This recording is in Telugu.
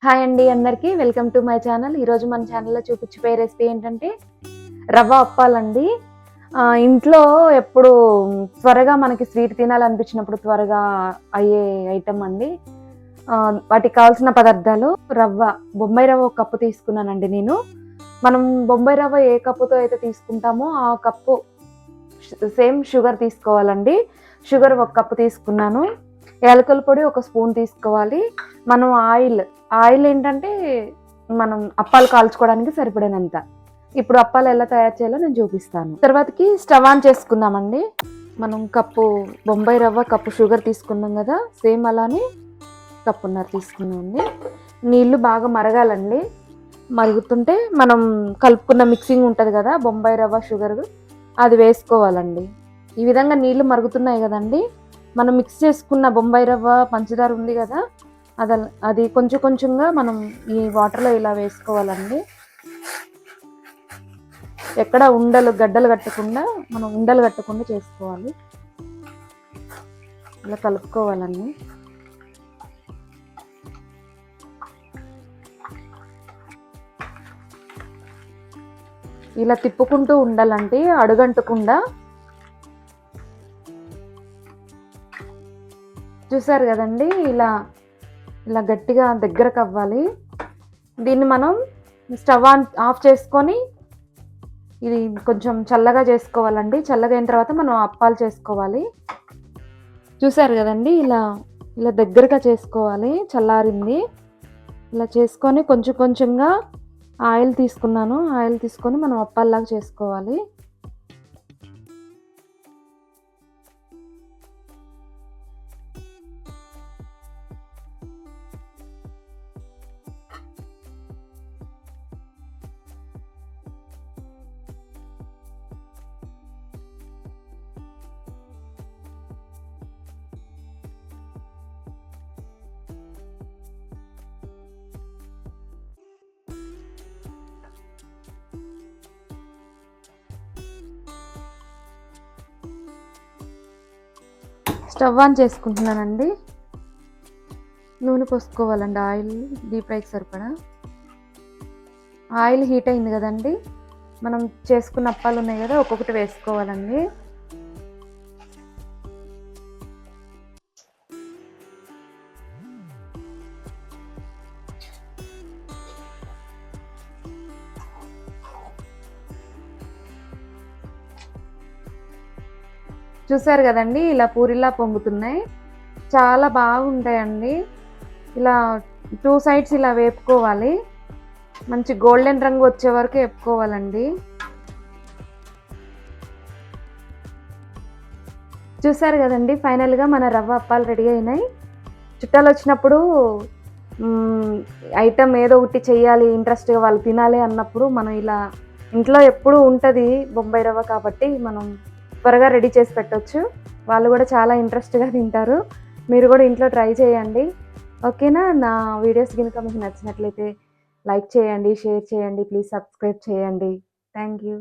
హాయ్ అండి అందరికీ వెల్కమ్ టు మై ఛానల్. ఈరోజు మన ఛానల్లో చూపించే రెసిపీ ఏంటంటే రవ్వ అప్పాలండి. ఇంట్లో ఎప్పుడు త్వరగా మనకి స్వీట్ తినాలనిపించినప్పుడు త్వరగా అయ్యే ఐటమ్ అండి. వాటికి కావాల్సిన పదార్థాలు బొంబాయి రవ్వ ఒక కప్పు తీసుకున్నానండి నేను. మనం బొంబాయి రవ్వ ఏ కప్పుతో అయితే తీసుకుంటామో ఆ కప్పు సేమ్ షుగర్ తీసుకోవాలండి. షుగర్ ఒక కప్పు తీసుకున్నాను. యాలకుల పొడి ఒక స్పూన్ తీసుకోవాలి. మనం ఆయిల్ ఏంటంటే మనం అప్పాలు కాల్చుకోవడానికి సరిపడినంత. ఇప్పుడు అప్పాలు ఎలా తయారు చేయాలో నేను చూపిస్తాను. తర్వాతకి స్టవ్ ఆన్ చేసుకుందామండి. మనం కప్పు బొంబాయి రవ్వ కప్పు షుగర్ తీసుకున్నాం కదా, సేమ్ అలానే కప్పున్నర తీసుకున్నామండి. నీళ్లు బాగా మరగాలండి. మరుగుతుంటే మనం కలుపుకున్న మిక్సింగ్ ఉంటుంది కదా బొంబాయి రవ్వ షుగర్, అది వేసుకోవాలండి. ఈ విధంగా నీళ్లు మరుగుతున్నాయి కదండి, మనం మిక్స్ చేసుకున్న బొంబాయి రవ్వ పంచదార ఉంది కదా, అది కొంచెం కొంచెంగా మనం ఈ వాటర్లో ఇలా వేసుకోవాలండి. ఎక్కడ గడ్డలు కట్టకుండా మనం ఉండలు కట్టకుండా చేసుకోవాలి. ఇలా కలుపుకోవాలండి. ఇలా తిప్పుకుంటూ ఉండాలంటే అడుగంటకుండా. చూసారు కదండి, ఇలా గట్టిగా దగ్గరకు అవ్వాలి. దీన్ని మనం స్టవ్ ఆఫ్ చేసుకొని ఇది కొంచెం చల్లగా చేసుకోవాలండి. చల్లగా అయిన తర్వాత మనం అప్పాలు చేసుకోవాలి. చూసారు కదండి, ఇలా దగ్గరగా చేసుకోవాలి. చల్లారింది. ఇలా చేసుకొని కొంచెం కొంచెంగా ఆయిల్ తీసుకున్నాను. ఆయిల్ తీసుకొని మనం అప్పాల్లాగా చేసుకోవాలి. స్టవ్ ఆన్ చేసుకుంటున్నానండి. నూనె పోసుకోవాలండి. ఆయిల్ డీప్ ఫ్రైకి సరిపడా. ఆయిల్ హీట్ అయింది కదండి, మనం చేసుకున్న అప్పాలు ఉన్నాయి కదా, ఒక్కొక్కటి వేసుకోవాలండి. చూసారు కదండి, ఇలా పూరిలా పొంగుతున్నాయి. చాలా బాగుంటాయండి. ఇలా 2 సైడ్స్ ఇలా వేపుకోవాలి. మంచి గోల్డెన్ రంగు వచ్చే వరకు వేపుకోవాలండి. చూసారు కదండి, ఫైనల్గా మన రవ్వ అప్పాలు రెడీ అయినాయి. చుట్టాలు వచ్చినప్పుడు ఐటమ్ ఏదో ఒకటి చెయ్యాలి, ఇంట్రెస్ట్గా వాళ్ళు తినాలి అన్నప్పుడు మనం ఇలా ఇంట్లో ఎప్పుడూ ఉంటుంది బొంబాయి రవ్వ కాబట్టి మనం త్వరగా రెడీ చేసి పెట్టవచ్చు. వాళ్ళు కూడా చాలా ఇంట్రెస్ట్గా తింటారు. మీరు కూడా ఇంట్లో ట్రై చేయండి. ఓకేనా? నా వీడియోస్ కనుక మీకు నచ్చినట్లయితే లైక్ చేయండి, షేర్ చేయండి, ప్లీజ్ సబ్స్క్రైబ్ చేయండి. Thank you.